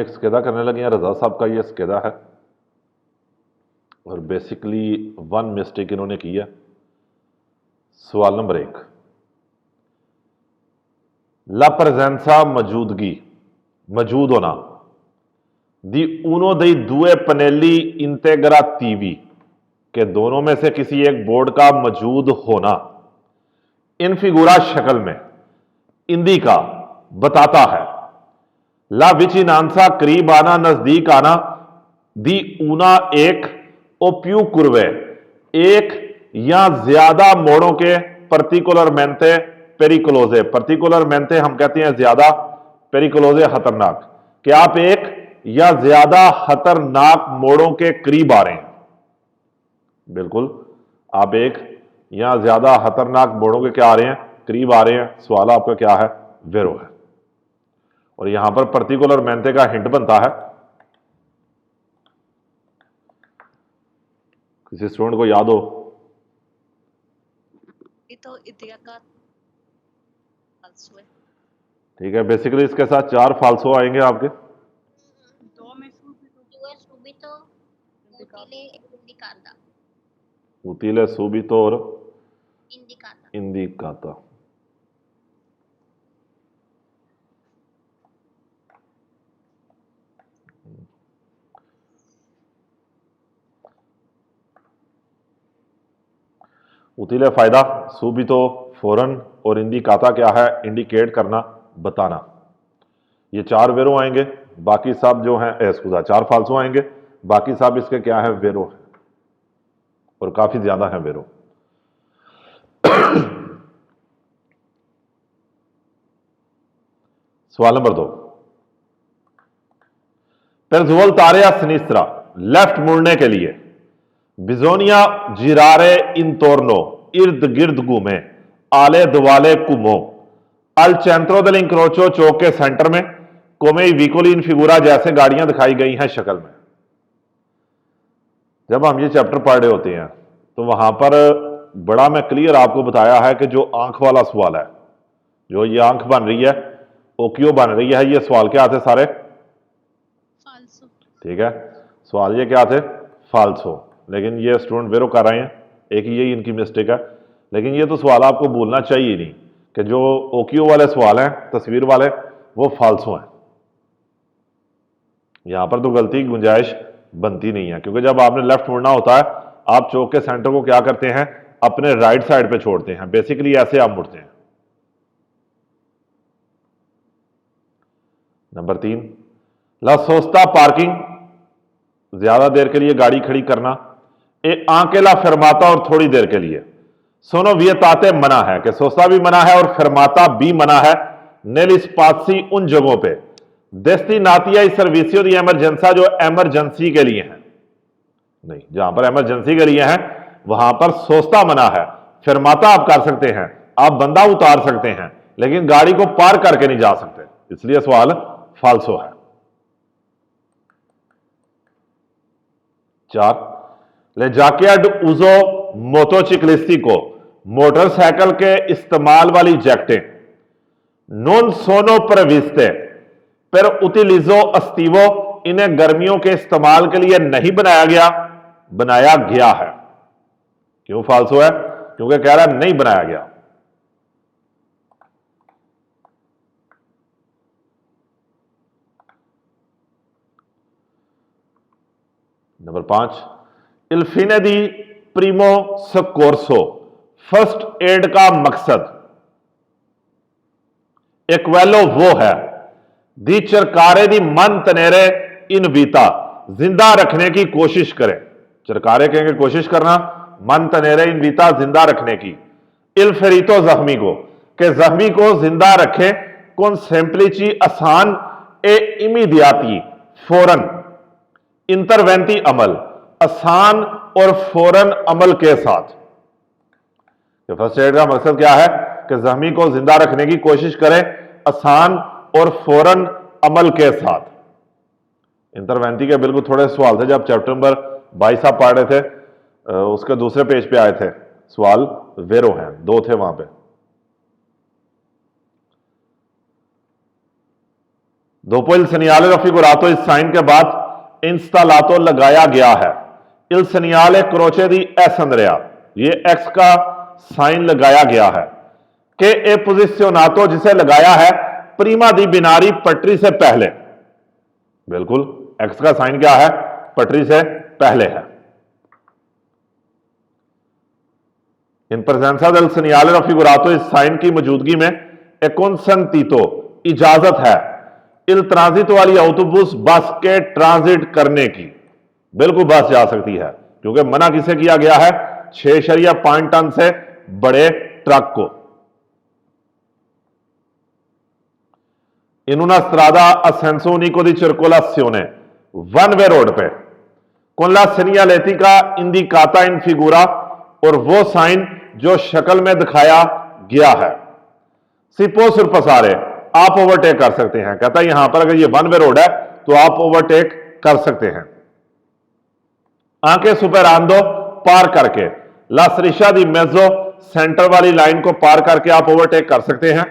एक स्केदा करने लगे हैं। रजा साहब का ये स्केदा है और बेसिकली वन मिस्टेक इन्होंने की है। सवाल नंबर 1, ला presenza मौजूदगी, मौजूद होना, दी uno dei due pannelli integrativi के दोनों में से किसी एक बोर्ड का मौजूद होना इन फिगुरा शक्ल में इंडिका बताता है ला विचिनांसा करीब आना, नजदीक आना, दी ऊना एक ओप्यू कुर्वे एक या ज्यादा मोड़ों के पर्टिकुलर मेंथे पेरिकुलोजे। पर्टिकुलर मेंथे हम कहते हैं ज्यादा, पेरिकुलोजे खतरनाक, कि आप एक या ज्यादा खतरनाक मोड़ों के करीब आ रहे हैं। बिल्कुल, आप एक या ज्यादा खतरनाक मोड़ों के क्या आ रहे हैं, करीब आ रहे हैं। सवाल आपका क्या है, वेरो है। और यहां पर पर्टिकुलर मेंथे का हिंट बनता है। किसी स्टूडेंट को याद हो? तो इतिया का फाल्सो है। ठीक है, बेसिकली इसके साथ 4 फाल्सो आएंगे आपके। utile subito और indicata। उतीले फायदा, सूबितो फौरन, और इंडिकाता क्या है, इंडिकेट करना, बताना। ये 4 वेरो आएंगे, बाकी सब जो हैं एक्सक्यूजा 4 फाल्सो आएंगे, बाकी सब इसके क्या है, वेरो है, और काफी ज्यादा है वेरो। सवाल नंबर 2, पेरजुवल तारिया सिनिस्त्रा, लेफ्ट मुड़ने के लिए बिजोनिया जिरारे इंतोर्नो, इर्द गिर्द घूमे, आले दुआले कुमो, अल चेंट्रो दल इंक्रोचो, चौक के सेंटर में, कोमेई विकोली इन फिगुरा, जैसे गाड़ियां दिखाई गई हैं शक्ल में। जब हम ये चैप्टर पढ़ रहे होते हैं तो वहां पर बड़ा मैं क्लियर आपको बताया है कि जो आंख वाला सवाल है, जो ये आंख बन रही है, ओक्यो बन रही है, ये सवाल क्या थे सारे, फाल्सो। ठीक है, सवाल ये क्या थे, फाल्सो। लेकिन ये स्टूडेंट वेरो कर रहे हैं, एक यही इनकी मिस्टेक है। लेकिन ये तो सवाल आपको भूलना चाहिए नहीं कि जो ओक्यो वाले सवाल हैं, तस्वीर वाले, वो फाल्सो हैं। यहां पर तो गलती की गुंजाइश बनती नहीं है, क्योंकि जब आपने लेफ्ट मुड़ना होता है, आप चौक के सेंटर को क्या करते हैं, अपने राइट साइड पे छोड़ते हैं। बेसिकली ऐसे आप मुड़ते हैं। नंबर 3, ला सोस्ता पार्किंग, ज्यादा देर के लिए गाड़ी खड़ी करना, ए आंकेला फरमाता, और थोड़ी देर के लिए। सोनो वियताते मना है, कि सोस्ता भी मना है और फरमाता भी मना है। नेल स्पासी उन जगहों पे, डेस्टिनातिया सर्विसियो दी एमरजेंसा, जो एमरजेंसी के लिए हैं। नहीं, जहां पर एमरजेंसी के लिए हैं वहां पर सोस्ता मना है। फरमाता आप कर सकते हैं, आप बंदा उतार सकते हैं, लेकिन गाड़ी को पार करके नहीं जा सकते, इसलिए सवाल फाल्सो है। 4, ले जाकेड उजो मोटोचिक्लिस्टी को, मोटरसाइकिल के इस्तेमाल वाली जैकेटें, नॉन सोनो प्रविस्ते पर उतिलिजो अस्तिवो, इन्हें गर्मियों के इस्तेमाल के लिए नहीं बनाया गया, बनाया गया है। क्यों फाल्सो है, क्योंकि कह रहा है नहीं बनाया गया। नंबर 5, इल्फिने दी प्रीमो सकोर्सो, फर्स्ट एड का मकसद, एक्वेलो वो है, दी चरकारे दी मन तनेरे इन वीता, जिंदा रखने की कोशिश करें। चरकारे कहेंगे कोशिश करना, मन तनेरे इन वीता, जिंदा रखने की। इल फेरितो जख्मी को, के जख्मी को जिंदा रखें। कौन सेम्पलीची आसान, ए इमीडियाती फौरन, इंटरवेंटी अमल, आसान और फौरन अमल के साथ। फर्स्ट एड का मकसद क्या है, कि जख्मी को जिंदा रखने की कोशिश करें, आसान और फौरन अमल के साथ। इंटरवेंटी के बिल्कुल थोड़े सवाल थे जब चैप्टर नंबर 22 आप पढ़ रहे थे, उसके दूसरे पेज पे आए थे सवाल, वेरो हैं, 2 थे वहां पे। Dopo il segnale raffigurato, il sign के बाद installato लगाया गया है. Il segnale croce di S Andrea, ये X का साइन लगाया गया है. के ए posizionato जिसे लगाया है prima di binari पटरी से पहले. बिल्कुल X का साइन क्या है? पटरी से पहले है. इन presenza del segnale raffigurato, इस साइन की मौजूदगी में ए consentito इजाजत है इल ट्रांजिट वाली ऑटोबस बस के ट्रांजिट करने की. बिल्कुल बस जा सकती है, क्योंकि मना किसे किया गया है? 6.5 टन से बड़े ट्रक को. In una strada a senso unico di circolazione, one way road पे, con la segnaletica indicata in figura, और वो साइन जो शक्ल में दिखाया गया है. सिपो सुरपसारे, आप ओवरटेक कर सकते हैं. कहता है यहां पर अगर ये वन वे रोड है तो आप ओवरटेक कर सकते हैं. आंखें सुपरांदो, पार करके. ला स्त्रिशा दी मेजो, सेंटर वाली लाइन को पार करके आप ओवरटेक कर सकते हैं.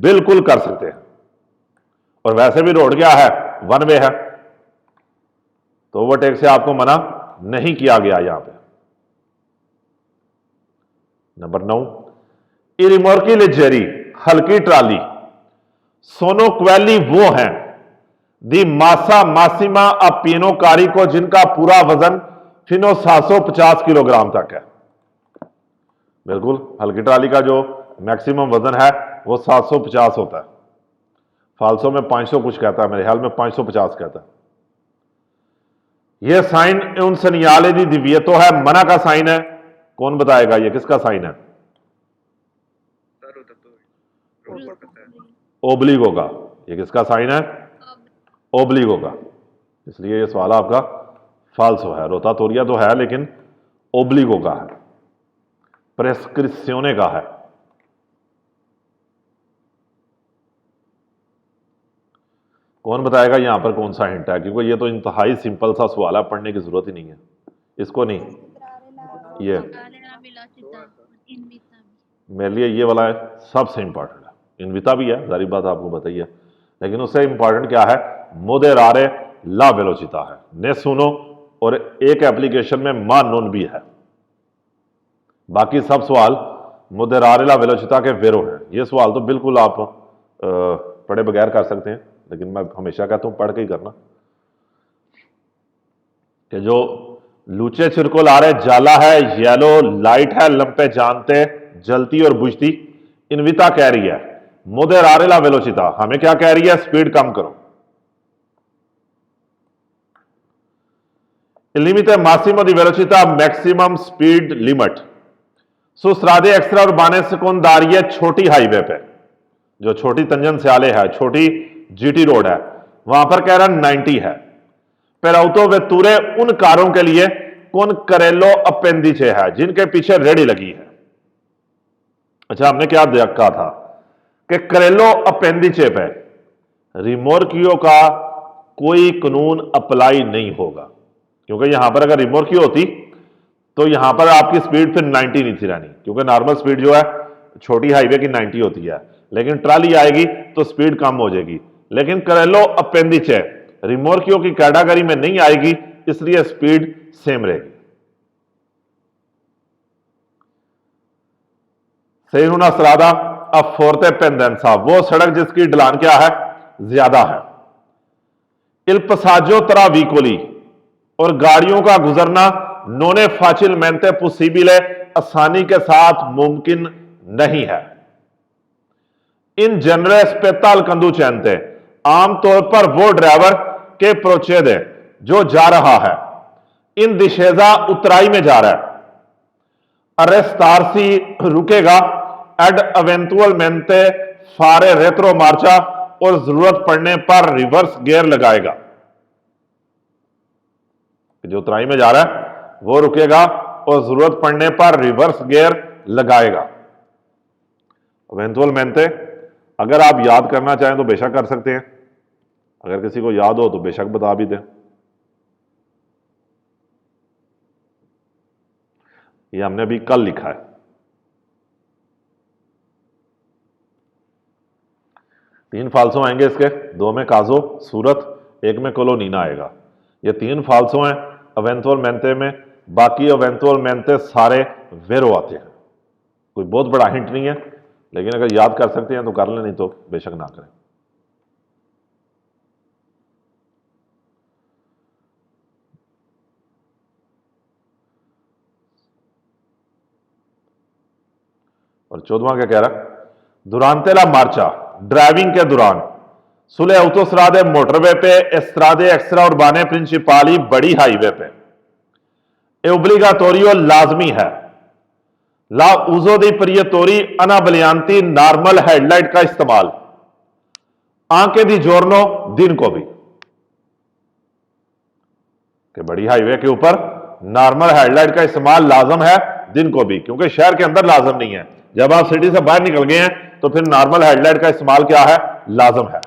बिल्कुल कर सकते हैं. और वैसे भी रोड क्या है? वन वे है, तो ओवरटेक से आपको मना नहीं किया गया यहां पे. नंबर 9, इरिमोर्की लेजेरी, हल्की ट्राली. सोनो क्वेली वो हैं दी मासा मासिमा अपिनो कारिको, जिनका पूरा वजन फिनो 750 किलोग्राम तक है. बिल्कुल हल्की ट्राली का जो मैक्सिमम वजन है वो 750 होता है. फालसो में 500 कुछ कहता है, मेरे ख्याल में 550 कहता है. यह साइन उन सनियाले दी दिव्यतो है, मना का साइन है. कौन बताएगा ये किसका साइन है? ओब्लिगो का. ये किसका साइन है? ओब्लिगो का. इसलिए ये सवाल आपका फाल्सो है. रोतातोरिया तो है लेकिन ओब्लिगो का है, प्रेस्क्रिप्शने का है. कौन बताएगा यहां पर कौन सा हिंट है? क्योंकि ये तो इंतहाई सिंपल सा सवाल है, पढ़ने की जरूरत ही नहीं है इसको. नहीं, ये मेरे लिए ये वाला सबसे इंपॉर्टेंट है. इनविता भी है, सारी बात आपको बताइए, लेकिन उससे इंपॉर्टेंट क्या है? मोदेरारे ला वेलोसिता है. नेसुनो और एक एप्लीकेशन में मा नोन भी है. बाकी सब सवाल मोदेरारे ला वेलोसिता के वेरो हैं. ये सवाल तो बिल्कुल आप पढ़े बगैर कर सकते हैं, लेकिन मैं हमेशा कहता हूं पढ़ के ही करना. कि जो लूचे circolare जाला है, येलो लाइट है, लंपे जानते जलती और बुझती. इनविता कह रही है मोदेरारे ला वेलोसिता, हमें क्या कह रही है? स्पीड कम करो. Il limite massimo di velocità, maximum speed limit. So स्रादे एक्स्ट्रा उर्बाने सेकोंडारिये, छोटी हाईवे पे, जो छोटी तंजन स्याले है, छोटी जीटी रोड है, वहां पर कह रहा 90 है. पेराउतो वेतुरे, उन कारों के लिए कौन करेलो अपेंडिचे है, जिनके पीछे रेडी लगी है. अच्छा, हमने क्या कहा था कि करेलो अपेंडिचे पे रिमोर्कियो का कोई कानून अप्लाई नहीं होगा, क्योंकि यहां पर अगर रिमोर्कियो होती तो यहां पर आपकी स्पीड फिर 90 नहीं थी रहनी, क्योंकि नॉर्मल स्पीड जो है छोटी हाईवे की 90 होती है, लेकिन ट्राली आएगी तो स्पीड कम हो जाएगी. लेकिन करेलो अपेंडिचे रिमोर्कियो की कैटेगरी में नहीं आएगी, इसलिए स्पीड सेम रहेगी. सही होना स्रादा अब फोर्ते पेंडेंसा, वो सड़क जिसकी ढलान क्या है? ज्यादा है. इल पसाजो तरा वीकोली, और गाड़ियों का गुजरना नोने फाचिलमेंटे पॉसिबले, आसानी के साथ मुमकिन नहीं है. इन जनरल स्पेताल कंदू चैनते, आमतौर पर वो ड्राइवर के प्रोचेदे जो जा रहा है इन दिशेजा उतराई में जा रहा है. अरेस्तारसी रुकेगा, एड अवेंतुअलमेंटे फारे रेत्रो मार्चा, और जरूरत पड़ने पर रिवर्स गियर लगाएगा. जो उतराई में जा रहा है वो रुकेगा और जरूरत पड़ने पर रिवर्स गियर लगाएगा. अवेंतुअलमेंटे अगर आप याद करना चाहें तो बेशक कर सकते हैं, अगर किसी को याद हो तो बेशक बता भी दें. ये हमने अभी कल लिखा है. 3 फाल्सो आएंगे इसके, 2 में काजो सूरत, 1 में कोलोनीना आएगा। ये 3 फाल्सो हैं अवेंतुअल मेंते में, बाकी अवेंतुअल मेंते सारे वेरो आते हैं। कोई बहुत बड़ा हिंट नहीं है, लेकिन अगर याद कर सकते हैं तो कर लें, नहीं तो बेशक ना करें। और 14वां क्या कह रहा है? दुरांते ला मार्चा, ड्राइविंग के दौरान सुले autostrade मोटरवे पे, estrade extra urbane principali बड़ी हाईवे पे ओब्लिगाटोरियो लाजमी है ला उजो दी परियतोरी अना बलियांती नॉर्मल हेडलाइट का इस्तेमाल आंके दी जोरनो दिन को भी, कि बड़ी हाईवे के ऊपर नॉर्मल हेडलाइट का इस्तेमाल लाजम है दिन को भी, क्योंकि शहर के अंदर लाजम नहीं है। जब आप सिटी से बाहर निकल गए हैं तो फिर नॉर्मल हेडलाइट का इस्तेमाल क्या है? लाजम है।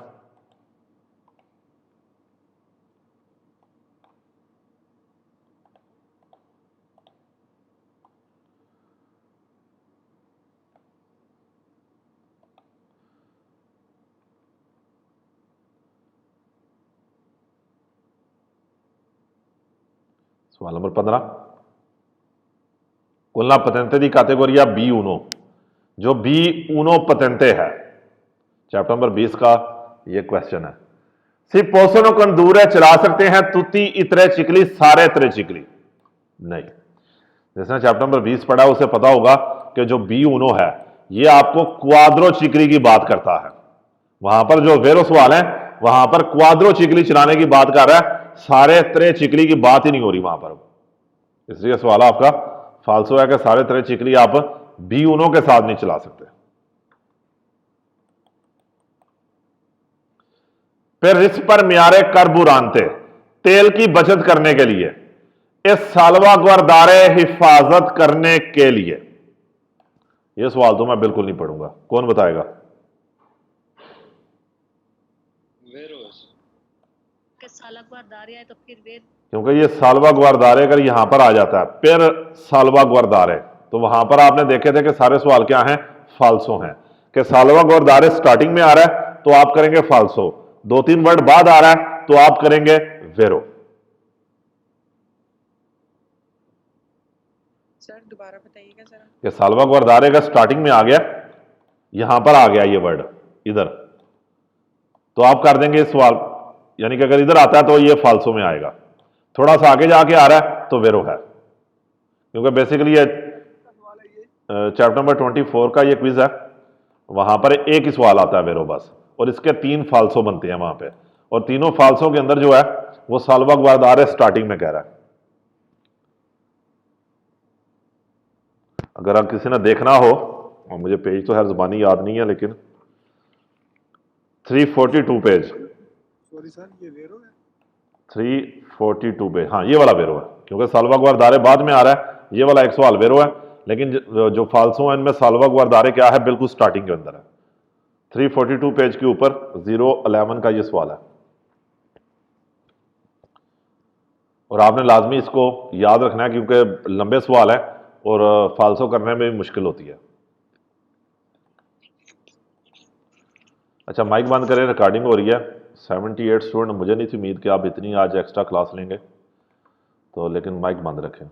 सवाल नंबर 15, कुलना पतेंते दी कैटेगोरिया B1, जो B1 पतेंते है, चैप्टर नंबर 20 का ये क्वेश्चन है। सी पोसनो कंदूरे चला सकते हैं तुती इतरे चिकली सारे इतरे चिकली नहीं। जिसने चैप्टर नंबर 20 पढ़ा उसे पता होगा कि जो B1 है ये आपको क्वाद्रो चिकली की बात करता है। वहां पर जो वेरो सवाल है वहां पर क्वाद्रो चिकली चलाने की बात कर रहा है, सारे त्रे चिकली की बात ही नहीं हो रही वहां पर, इसलिए सवाल आपका फाल्सो है कि सारे त्रे चिकली आप B1 के साथ नहीं चला सकते। फिर इस पर म्यारे करबुरानते, तेल की बचत करने के लिए, इस साल्वागुआर्दारे हिफाजत करने के लिए, यह सवाल तो मैं बिल्कुल नहीं पढ़ूंगा, कौन बताएगा? सालागुआर्दारे है तो फिर वे, क्योंकि ये साल्वागुआर्दारे अगर यहां पर आ जाता है फिर साल्वागुआर्दारे, तो वहां पर आपने देखे थे कि सारे सवाल क्या हैं? फाल्सो हैं। कि साल्वागुआर्दारे स्टार्टिंग में आ रहा है तो आप करेंगे फाल्सो, 2-3 वर्ड बाद आ रहा है तो आप करेंगे वेरो। सर दोबारा बताइएगा जरा। कि साल्वागुआर्दारे का स्टार्टिंग में आ गया, यहां पर आ गया ये वर्ड इधर, तो आप कर देंगे सवाल, यानी कि अगर इधर आता है तो ये फाल्सो में आएगा, थोड़ा सा आगे जाके आ रहा है तो वेरो है। क्योंकि बेसिकली ये चैप्टर नंबर 24 का ये क्विज है, वहां पर एक ही सवाल आता है वेरो बस, और इसके 3 फाल्सो बनते हैं वहां पे, और तीनों फाल्सो के अंदर जो है वो साल्वागुआर्दारे स्टार्टिंग में कह रहा है। अगर आप किसी ने देखना हो, और मुझे पेज तो हर जुबानी याद नहीं है, लेकिन 342 पेज, सॉरी सर ये वेरो है। 342 पेज, हाँ ये वाला वेरो है, क्योंकि साल्वागुआर्दारे बाद में आ रहा है, ये वाला एक सवाल वेरो है, लेकिन जो फाल्सो है इनमें साल्वागुआर्दारे क्या है? बिल्कुल स्टार्टिंग के अंदर है। 342 पेज के ऊपर 011 का ये सवाल है, और आपने लाजमी इसको याद रखना है क्योंकि लंबे सवाल है और फाल्सो करने में भी मुश्किल होती है। अच्छा माइक बंद करें, रिकॉर्डिंग हो रही है। 78 स्टूडेंट, मुझे नहीं थी उम्मीद कि आप इतनी आज एक्स्ट्रा क्लास लेंगे, तो लेकिन माइक बंद रखें।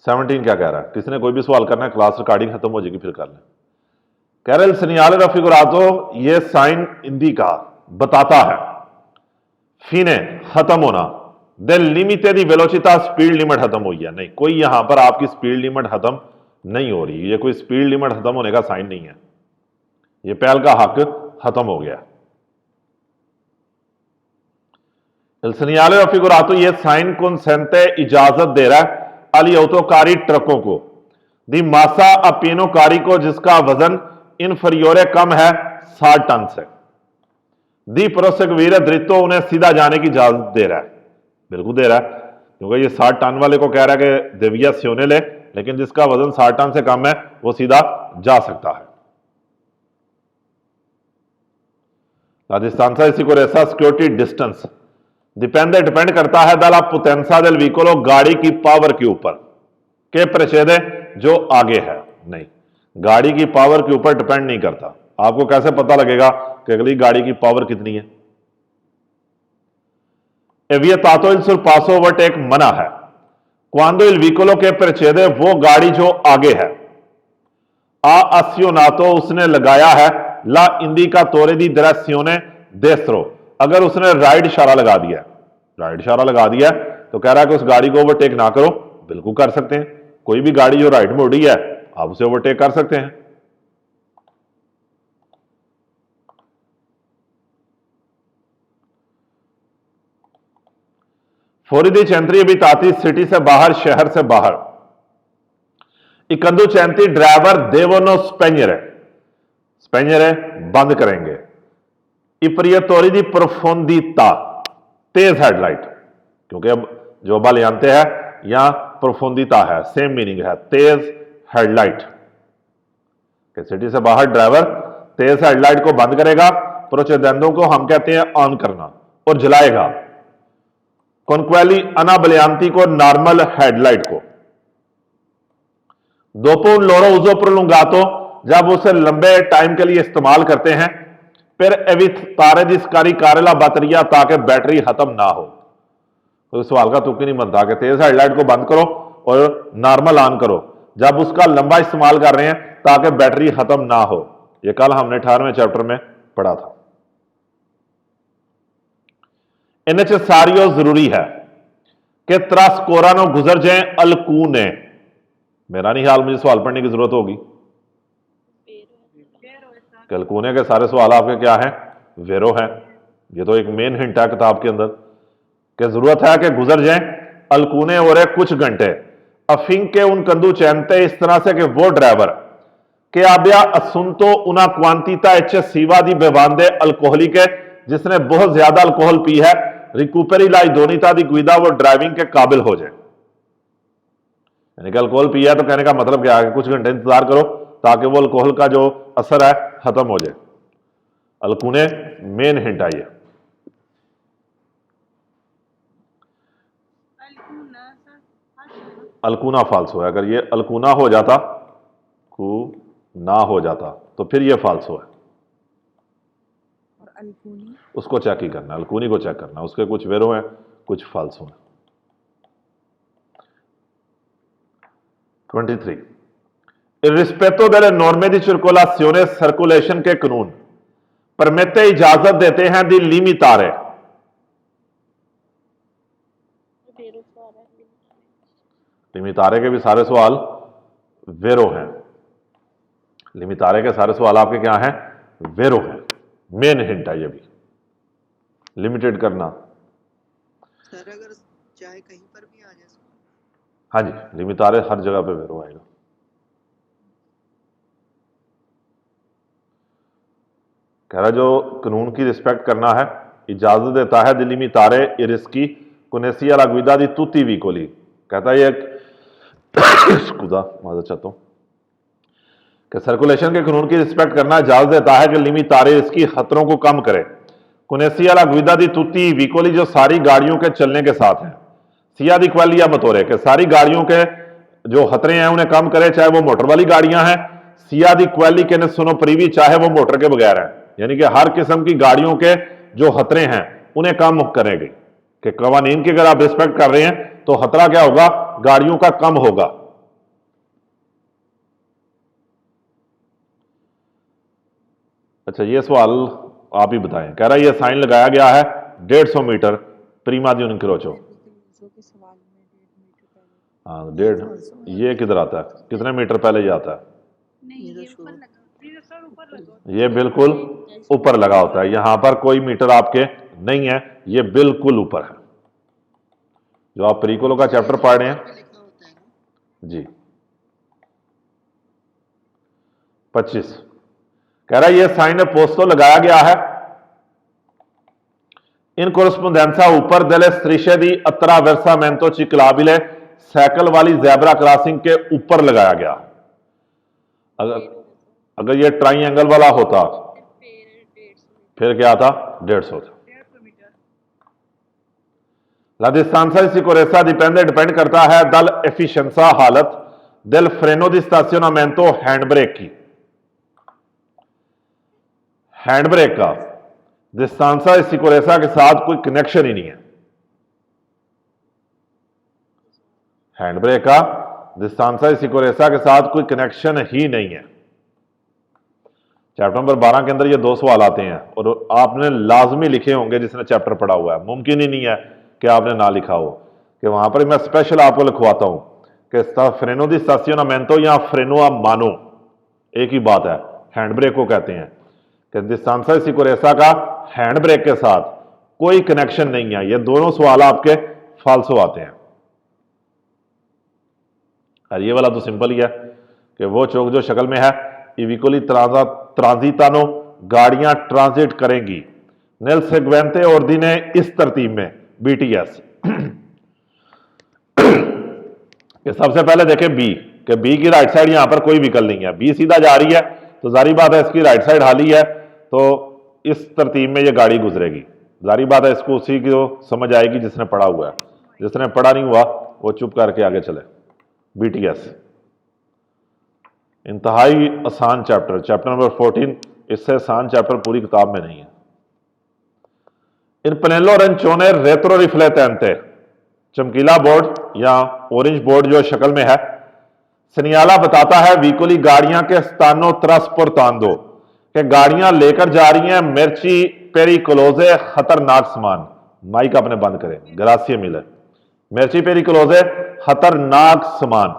17 क्या कह रहा है? किसी ने कोई भी सवाल करना है, क्लास रिकॉर्डिंग खत्म हो जाएगी फिर कर लें। कह रहे सिनियाले रफिकुरातो ये साइन इंदी का बताता है फीने खत्म होना, दिल लिमिटे दी वेलोसिटा स्पीड लिमिट खत्म हुई है। नहीं, कोई यहां पर आपकी स्पीड लिमिट खत्म नहीं हो रही, ये कोई स्पीड लिमिट खत्म होने का साइन नहीं है, ये पहल का हक खत्म हो गया। सिनियाले रफिकुरातो ये साइन कंसेंटे इजाजत दे रहा है अली ऑटोकारी ट्रकों को, दी मासा अपिनोकारी को जिसका वजन इनफरियोरे कम है 60 टन से, दी प्रोसेगवीर दृतो उन्हें सीधा जाने की इजाजत दे रहा है। बिल्कुल दे रहा है, क्योंकि ये 60 टन वाले को कह रहा है कि देविया सोने ले, लेकिन जिसका वजन 60 टन से कम है वो सीधा जा सकता है। राजस्थान से इसी को रेसा सिक्योरिटी डिस्टेंस डिपेंड करता है दला पुतेंसा del व्हीकलो, गाड़ी की पावर के ऊपर के प्रचेदे जो आगे है। नहीं, गाड़ी की पावर के ऊपर डिपेंड नहीं करता। आपको कैसे पता लगेगा कि अगली गाड़ी की पावर कितनी है? एवियतातो इल सुरपासो ओवरटेक मना है, क्वांडो इल विकोलो के परचेदे वो गाड़ी जो आगे है, आ अस्योनातो उसने लगाया है, ला इंडिका तोरे दी दिरेसियोने देस्त्रो अगर उसने राइट इशारा लगा दिया, राइट इशारा लगा दिया तो कह रहा है कि उस गाड़ी को ओवरटेक ना करो। बिल्कुल कर सकते हैं, कोई भी गाड़ी जो राइट में उड़ी है आप उसे ओवरटेक कर सकते हैं। फोरिदी चैंत्री अभी ताती सिटी से बाहर, शहर से बाहर। इकंदू चैंती ड्राइवर देवोनो स्पेनियर है, बंद करेंगे। इप्रियतोरी दी प्रोफोंदिता तेज हेडलाइट, क्योंकि अब जो बालियांते हैं यहां प्रोफोंदिता है, सेम मीनिंग है, तेज हेडलाइट। सिटी से बाहर ड्राइवर तेज हेडलाइट को बंद करेगा, प्रोचेदेंदो को हम कहते हैं ऑन करना, और जलाएगा। कॉन्क्वेली अना बलियांती को नॉर्मल हेडलाइट को। दोपो उन लोरो उजो प्रोलुंगातो जब उसे लंबे टाइम के लिए इस्तेमाल करते हैं, फिर एवितारे दिस्कारी कारेला बातरिया ताकि बैटरी खत्म ना हो। तो सवाल का तुक ही नहीं बनता कि तेज हेडलाइट को बंद करो और नॉर्मल ऑन करो जब उसका लंबा इस्तेमाल कर रहे हैं ताकि बैटरी खत्म ना हो। यह कल हमने 18वें चैप्टर में पढ़ा था। इनच सारियो जरूरी है कि त्रास्कोरानो गुजर जाए अलकूने। मेरा नहीं ख्याल मुझे सवाल पढ़ने की जरूरत होगी। अलकूने के सारे सवाल आपके क्या हैं? वेरो हैं। ये तो एक मेन हिंट है किताब के अंदर कि जरूरत है कि गुजर जाए अलकूने और कुछ घंटे अफिंग के उन कंदू चैनते इस तरह से कि वो ड्राइवर के आब्या असुनतो उना क्वांटिता एच सीवा दी बेबांदे अल्कोहली के जिसने बहुत ज्यादा अल्कोहल पी है, रिकूपरी लाई दोनीता दी गुइदा वो ड्राइविंग के काबिल हो जाए। यानी कि अल्कोहल पिया तो कहने का मतलब क्या है कि कुछ घंटे इंतजार करो ताकि वो अल्कोहल का जो असर है खत्म हो जाए। अल्कूने मेन हिंट आई है। अल्कूना फाल्सो है। अगर ये अल्कूना हो जाता, कू ना हो जाता तो फिर ये फाल्सो है। और अल्कूनी उसको चेक ही करना, अल्कूनी को चेक करना, उसके कुछ वेरो हैं कुछ फाल्सो हैं। 23 Il rispetto delle norme di circolazione circulation के कानून परमेते इजाजत देते हैं दी लिमितारे। लिमितारे के भी सारे सवाल वेरो हैं। लिमितारे के सारे सवाल आपके क्या हैं? वेरो हैं। मेन हिंट है ये भी, लिमिटेड करना। सर अगर चाहे कहीं पर भी आ जाए। हाँ जी, लिमितारे हर जगह पे वेरो आएगा। कह रहा जो कानून की रिस्पेक्ट करना है इजाजत देता है दिल्ली में तारे इरिस्की कुनेसिया लागुदा दी तुती वीकोली। कहता है ये खुदा माजर चाहता हूं कि सर्कुलेशन के कानून की रिस्पेक्ट करना इजाजत देता है कि लिमी तारे इसकी खतरों को कम करे। कुनेसिया लागुदा दी तुती वीकोली जो सारी गाड़ियों के चलने के साथ है। सिया दी क्वालिया मतोरे के सारी गाड़ियों के जो खतरे हैं उन्हें कम करे, चाहे वो मोटर वाली गाड़ियां हैं। सिया दी क्वाली के सुनो प्रीवी चाहे वो मोटर के बगैर हैं, यानी कि हर किस्म की गाड़ियों के जो खतरे हैं उन्हें कम करेंगे। कि कवानीन की अगर आप रिस्पेक्ट कर रहे हैं तो खतरा क्या होगा? गाड़ियों का कम होगा। अच्छा ये सवाल आप ही बताएं। कह रहा है ये साइन लगाया गया है 150 मीटर प्रीमा दी उनक्रोचो। हाँ 1.5 ये किधर आता है? कितने मीटर पहले ये आता है? नहीं ये ऊपर लगा, ऊपर लगा। ये बिल्कुल ऊपर लगा होता है। यहां पर कोई मीटर आपके नहीं है, ये बिल्कुल ऊपर है। जो आप प्रीकोलो का चैप्टर पढ़ रहे हैं जी। 25 कह रहा है ये साइन पोस्टो लगाया गया है इन कोरस्पोंडेंसा ऊपर दले स्त्रिशे दी अत्रावेर्सामेंटो चिक्लाबिले साइकिल वाली जैबरा क्रॉसिंग के ऊपर लगाया गया। अगर ये ट्राइंगल वाला होता फिर क्या था? 150 था। La distanza di sicurezza depend करता है दल एफिशिएंसा हालत del freno di stazionamento hand brake की। हैंड ब्रेक का डिस्टेंसा सिकोरेसा के साथ कोई कनेक्शन ही नहीं है। हैंड ब्रेक का डिस्टेंसा सिकोरेसा के साथ कोई कनेक्शन ही नहीं है। चैप्टर नंबर 12 के अंदर ये 2 सवाल आते हैं और आपने लाजमी लिखे होंगे जिसने चैप्टर पढ़ा हुआ है। मुमकिन ही नहीं है कि आपने ना लिखा हो, कि वहां पर मैं स्पेशल आपको लिखवाता हूं कि फ्रेनो दी स्टेशनमेंटो या फ्रेनो आ मानो एक ही बात है, हैंड ब्रेक को कहते हैं कि डिस्टेंसा सिकोरेसा का हैंड ब्रेक के साथ कोई कनेक्शन नहीं है। ये दोनों सवाल आपके फाल्सो आते हैं। और ये वाला तो सिंपल ही है कि वो चौक जो शक्ल में है इविकोली ट्रांजिटानो गाड़ियां ट्रांजिट करेंगी नेल सेगवेंटे और दिने इस तरतीब में बीटीएस। कि सबसे पहले देखें बी, कि बी की राइट साइड यहां पर कोई व्हीकल नहीं है, बी सीधा जा रही है तो जारी बात है इसकी राइट साइड खाली है, तो इस तरतीब में ये गाड़ी गुजरेगी। जारी बात है इसको उसी को समझ आएगी जिसने पढ़ा हुआ है, जिसने पढ़ा नहीं हुआ वो चुप करके आगे चले। बीटीएस इंतहाई आसान चैप्टर, चैप्टर नंबर 14, इससे आसान चैप्टर पूरी किताब में नहीं है। इन पनेलो रंचोने रेत्रो रिफ्लेटेंटे, चमकीला बोर्ड या ऑरेंज बोर्ड जो शक्ल में है, सनियाला बताता है वीकोली गाड़ियां के स्थानो त्रस पुरतांदो, कि गाड़ियां लेकर जा रही हैं मिर्ची पेरिकोलोजे खतरनाक सामान। माइक आपने बंद करें, ग्रासिये मिले। मिर्ची पेरिकोलोजे खतरनाक सामान,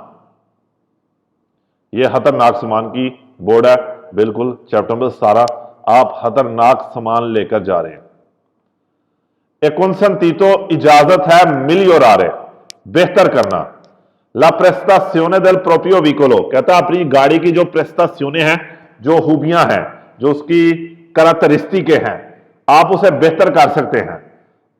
यह खतरनाक सामान की बोर्ड है। बिल्कुल चैप्टर नंबर 17 आप खतरनाक सामान लेकर जा रहे हैं। एक कंसंटीतो इजाजत है मिलियोरारे, बेहतर करना। ला प्रेस्टासियोने देल प्रोपियो विकोलो, कहता है अपनी गाड़ी की जो प्रेस्टासियोने हैं, जो खूबियां हैं, जो उसकी करैक्टरिस्टिक हैं, आप उसे बेहतर कर सकते हैं।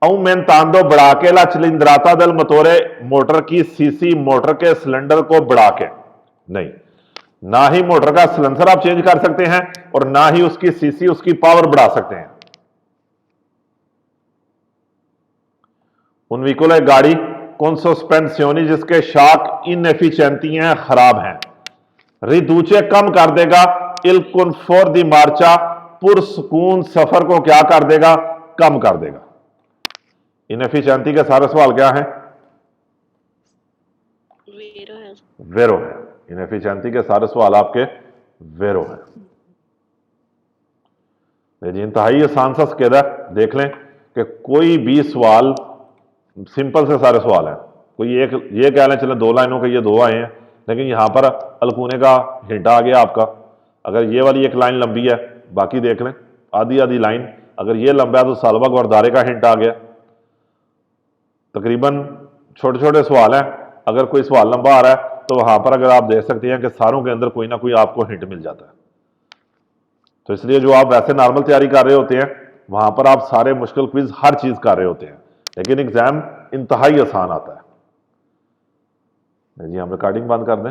औमेंतांदो बढ़ा के ला चिलिंद्राता दल मोटोरे, मोटर की सीसी, मोटर के सिलेंडर को बढ़ा के नहीं, ना ही मोटर का सिलेंसर आप चेंज कर सकते हैं और ना ही उसकी सीसी, उसकी पावर बढ़ा सकते हैं। उन व्हीकल गाड़ी कौन सस्पेंसियोनी जिसके शाक इनएफिशिएंटी हैं, खराब हैं। रिदूचे कम कर देगा, इल कन्फोर दी मार्चा, पुरसकून सफर को क्या कर देगा, कम कर देगा। इनएफिशिएंटी के सारे सवाल क्या है? वेरो है। इनएफिशिएंटी के सारे सवाल आपके वेरो है। जी इंतहाई आसान सा स्केदा, देख लें कि कोई भी सवाल सिंपल से सारे सवाल हैं। कोई एक ये कह लें चले 2 लाइनों के ये 2 आए हैं, लेकिन यहां पर अलकूने का हिंट आ गया आपका। अगर ये वाली एक लाइन लंबी है, बाकी देख लें आधी आधी लाइन। अगर ये लंबा है तो सालबा गुरदारे का हिंट आ गया। तकरीबन छोटे छोटे सवाल हैं। अगर कोई सवाल लंबा आ रहा है तो वहां पर अगर आप देख सकते हैं कि सारों के अंदर कोई ना कोई आपको हिंट मिल जाता है। तो इसलिए जो आप वैसे नॉर्मल तैयारी कर रहे होते हैं वहां पर आप सारे मुश्किल क्विज हर चीज कर रहे होते हैं, लेकिन एग्जाम इंतहाई आसान आता है। जी हम रिकॉर्डिंग बंद कर दें।